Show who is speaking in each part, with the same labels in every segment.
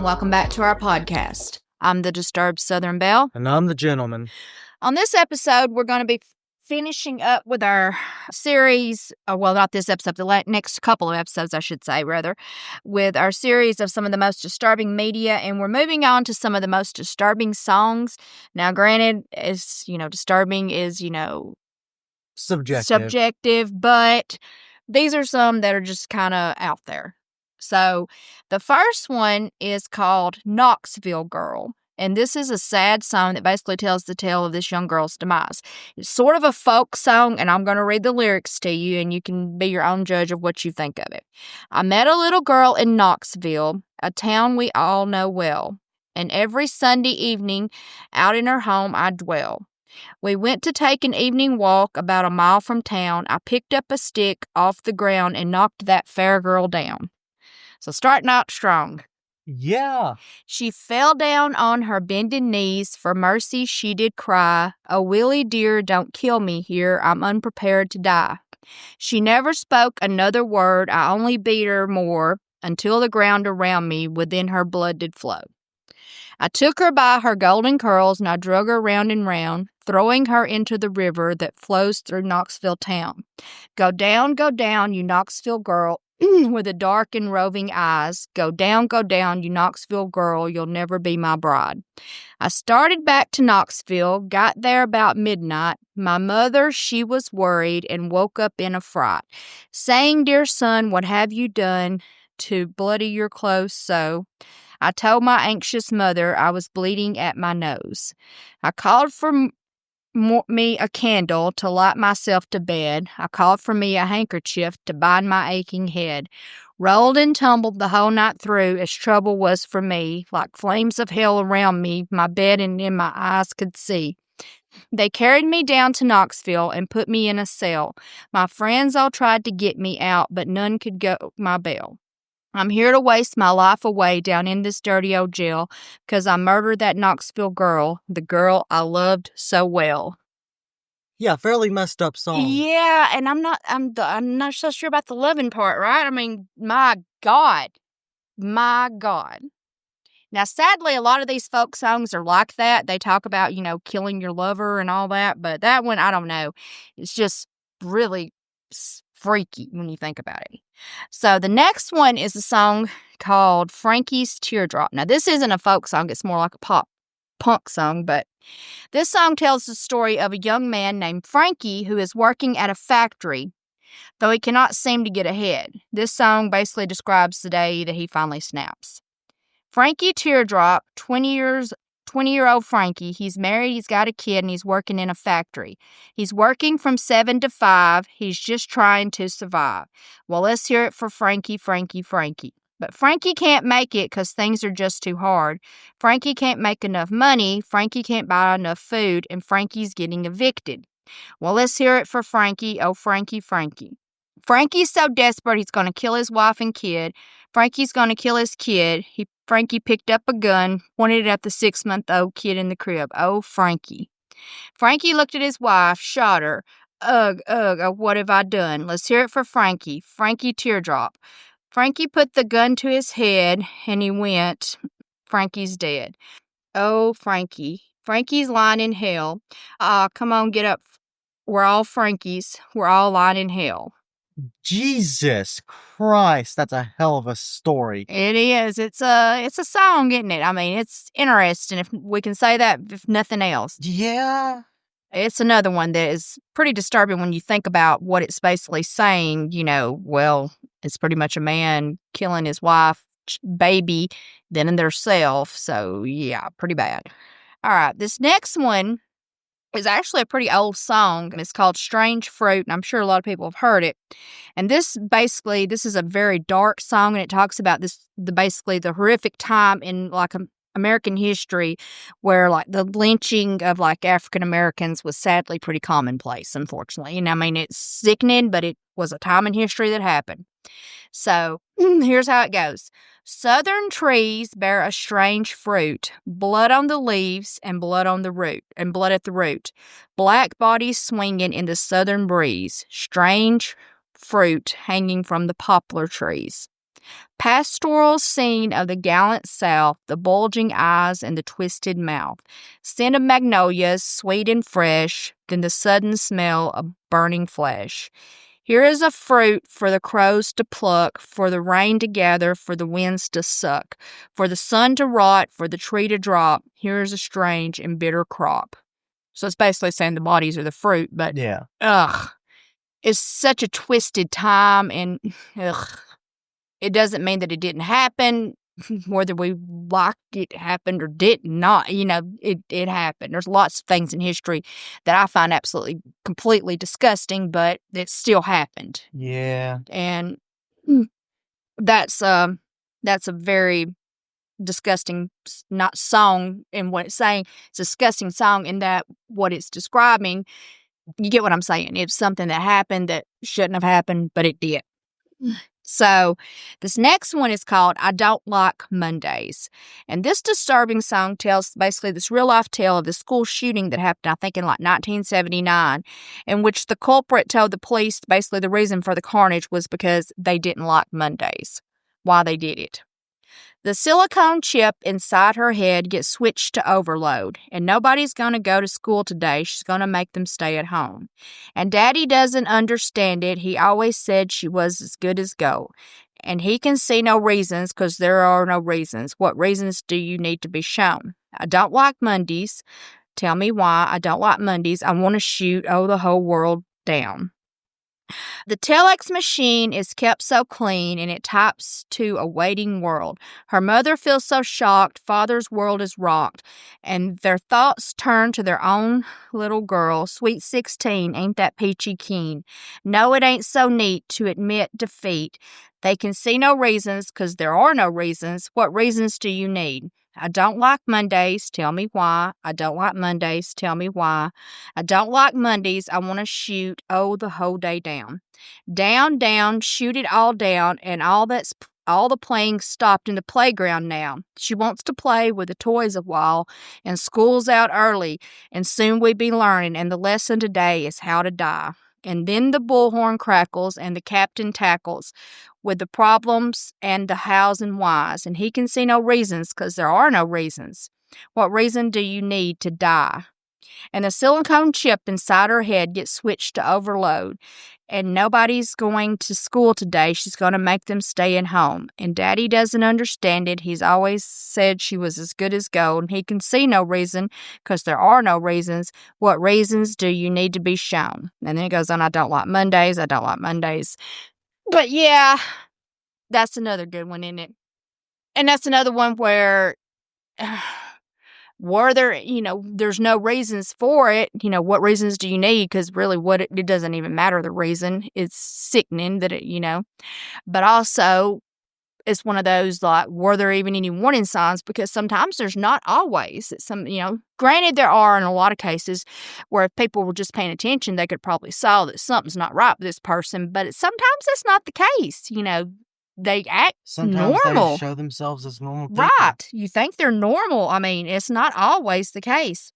Speaker 1: and welcome back to our podcast. I'm the Disturbed Southern Belle.
Speaker 2: And I'm the gentleman.
Speaker 1: On this episode, we're going to be finishing up with our series, well, not this episode, the next couple of episodes, I should say, rather, with our series of some of the most disturbing media, and we're moving on to some of the most disturbing songs. Now, granted, as you know, disturbing is, subjective, but these are some that are just kind of out there. So, the first one is called Knoxville Girl. And this is a sad song that basically tells the tale of this young girl's demise. It's sort of a folk song, and I'm going to read the lyrics to you, and you can be your own judge of what you think of it. I met a little girl in Knoxville, a town we all know well, and every Sunday evening out in her home I dwell. We went to take an evening walk about a mile from town. I picked up a stick off the ground and knocked that fair girl down. So starting out strong.
Speaker 2: Yeah.
Speaker 1: She fell down on her bending knees. For mercy she did cry. Oh, Willie dear, don't kill me here. I'm unprepared to die. She never spoke another word. I only beat her more until the ground around me within her blood did flow. I took her by her golden curls and I drug her round and round, throwing her into the river that flows through Knoxville town. Go down, you Knoxville girl, with the dark and roving eyes. Go down, you Knoxville girl, you'll never be my bride. I started back to Knoxville, got there about midnight. My mother, she was worried and woke up in a fright, saying, dear son, what have you done to bloody your clothes so? I told my anxious mother I was bleeding at my nose. I called for me a candle to light myself to bed. I called for me a handkerchief to bind my aching head. Rolled and tumbled the whole night through as trouble was for me. Like flames of hell around me, my bed and in my eyes could see. They carried me down to Knoxville and put me in a cell. My friends all tried to get me out, but none could go my bail. I'm here to waste my life away down in this dirty old jail because I murdered that Knoxville girl, the girl I loved so well.
Speaker 2: Yeah, fairly messed up song.
Speaker 1: Yeah, and I'm not so sure about the loving part, right? I mean, my God. Now, sadly, a lot of these folk songs are like that. They talk about, killing your lover and all that, but that one, I don't know. It's just really freaky when you think about it. So the next one is a song called Frankie's Teardrop. Now, this isn't a folk song. It's more like a pop punk song, but this song tells the story of a young man named Frankie who is working at a factory, though he cannot seem to get ahead. This song basically describes the day that he finally snaps. Frankie Teardrop, 20-year-old Frankie. He's married, he's got a kid, and he's working in a factory. He's working from 7 to 5. He's just trying to survive. Well, let's hear it for Frankie. But Frankie can't make it because things are just too hard. Frankie can't make enough money. Frankie can't buy enough food, and Frankie's getting evicted. Well, let's hear it for Frankie. Oh, Frankie. Frankie's so desperate he's going to kill his wife and kid. Frankie's going to kill his kid. Frankie picked up a gun, pointed it at the 6-month-old kid in the crib. Oh, Frankie. Frankie looked at his wife, shot her. Ugh, what have I done? Let's hear it for Frankie. Frankie Teardrop. Frankie put the gun to his head, and he went. Frankie's dead. Oh, Frankie. Frankie's lying in hell. Come on, get up. We're all Frankies. We're all lying in hell.
Speaker 2: Jesus Christ, that's a hell of a story.
Speaker 1: It is. It's a song, isn't it? I mean, it's interesting, if we can say that, if nothing else.
Speaker 2: Yeah.
Speaker 1: It's another one that is pretty disturbing when you think about what it's basically saying. Well, it's pretty much a man killing his wife, baby, then in their self. So, yeah, pretty bad. All right, this next one is actually a pretty old song. It's called Strange Fruit, and I'm sure a lot of people have heard it. And this is a very dark song, and it talks about the horrific time in American history where the lynching of African Americans was sadly pretty commonplace, unfortunately. And I mean, it's sickening, but it was a time in history that happened. So here's how it goes. Southern trees bear a strange fruit, blood on the leaves and blood on the root, and blood at the root. Black bodies swinging in the southern breeze, strange fruit hanging from the poplar trees. Pastoral scene of the gallant South, the bulging eyes and the twisted mouth. Scent of magnolias, sweet and fresh, then the sudden smell of burning flesh. Here is a fruit for the crows to pluck, for the rain to gather, for the winds to suck, for the sun to rot, for the tree to drop. Here is a strange and bitter crop. So it's basically saying the bodies are the fruit, but
Speaker 2: Yeah.
Speaker 1: It's such a twisted time, and it doesn't mean that it didn't happen, whether we liked it happened or did not. It happened. There's lots of things in history that I find absolutely, completely disgusting, but it still happened.
Speaker 2: Yeah.
Speaker 1: And that's a very disgusting, not song in what it's saying. It's a disgusting song in that what it's describing. You get what I'm saying. It's something that happened that shouldn't have happened, but it did. So this next one is called I Don't Like Mondays. And this disturbing song tells basically this real-life tale of the school shooting that happened, I think, in like 1979, in which the culprit told the police basically the reason for the carnage was because they didn't like Mondays, why they did it. The silicone chip inside her head gets switched to overload, and nobody's going to go to school today. She's going to make them stay at home. And Daddy doesn't understand it. He always said she was as good as gold. And he can see no reasons because there are no reasons. What reasons do you need to be shown? I don't like Mondays. Tell me why. I don't like Mondays. I want to shoot, the whole world down. The telex machine is kept so clean, and it types to a waiting world. Her mother feels so shocked, father's world is rocked, and their thoughts turn to their own little girl. Sweet 16, ain't that peachy keen? No, it ain't so neat to admit defeat. They can see no reasons, 'cause there are no reasons. What reasons do you need? I don't like Mondays, tell me why. I don't like Mondays, tell me why. I don't like Mondays, I want to shoot, the whole day down. Down, down, shoot it all down, and all the playing stopped in the playground now. She wants to play with the toys a while, and school's out early, and soon we be learning, and the lesson today is how to die. And then the bullhorn crackles, and the captain tackles with the problems and the hows and whys, and he can see no reasons because there are no reasons. What reason do you need to die? And the silicone chip inside her head gets switched to overload, and nobody's going to school today. She's going to make them stay at home. And Daddy doesn't understand it. He's always said she was as good as gold, and he can see no reason because there are no reasons. What reasons do you need to be shown? And then it goes on, I don't like Mondays. I don't like Mondays. But yeah, that's another good one, isn't it? And that's another one where were there, there's no reasons for it. What reasons do you need? Because really it doesn't even matter the reason. It's sickening that but also it's one of those like, were there even any warning signs? Because sometimes there's not always. Granted, there are in a lot of cases where if people were just paying attention, they could probably saw that something's not right with this person. But sometimes that's not the case. They act
Speaker 2: Sometimes
Speaker 1: normal.
Speaker 2: they show themselves as normal people.
Speaker 1: Right. You think they're normal. I mean, it's not always the case.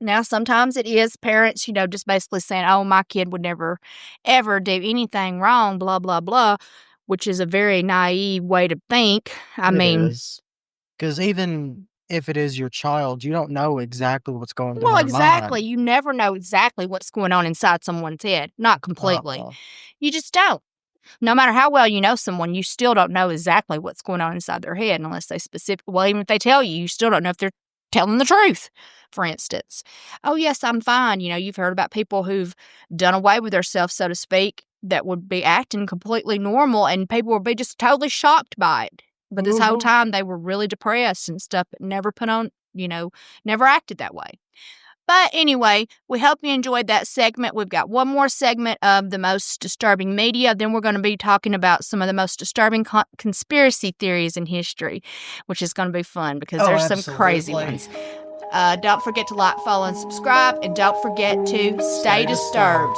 Speaker 1: Now, sometimes it is parents, just basically saying, oh, my kid would never, ever do anything wrong, blah, blah, blah, which is a very naive way to think.
Speaker 2: Because even if it is your child, you don't know exactly what's going on.
Speaker 1: Well, exactly. You never know exactly what's going on inside someone's head. Not completely. You just don't. No matter how well you know someone, you still don't know exactly what's going on inside their head unless they even if they tell you, you still don't know if they're telling the truth, for instance. Oh, yes, I'm fine. You've heard about people who've done away with themselves, so to speak, that would be acting completely normal, and people would be just totally shocked by it. But this whole time, they were really depressed and stuff, but never put on, never acted that way. But anyway, we hope you enjoyed that segment. We've got one more segment of the most disturbing media. Then we're going to be talking about some of the most disturbing conspiracy theories in history, which is going to be fun because there's some crazy ones. Don't forget to like, follow, and subscribe. And don't forget to stay disturbed.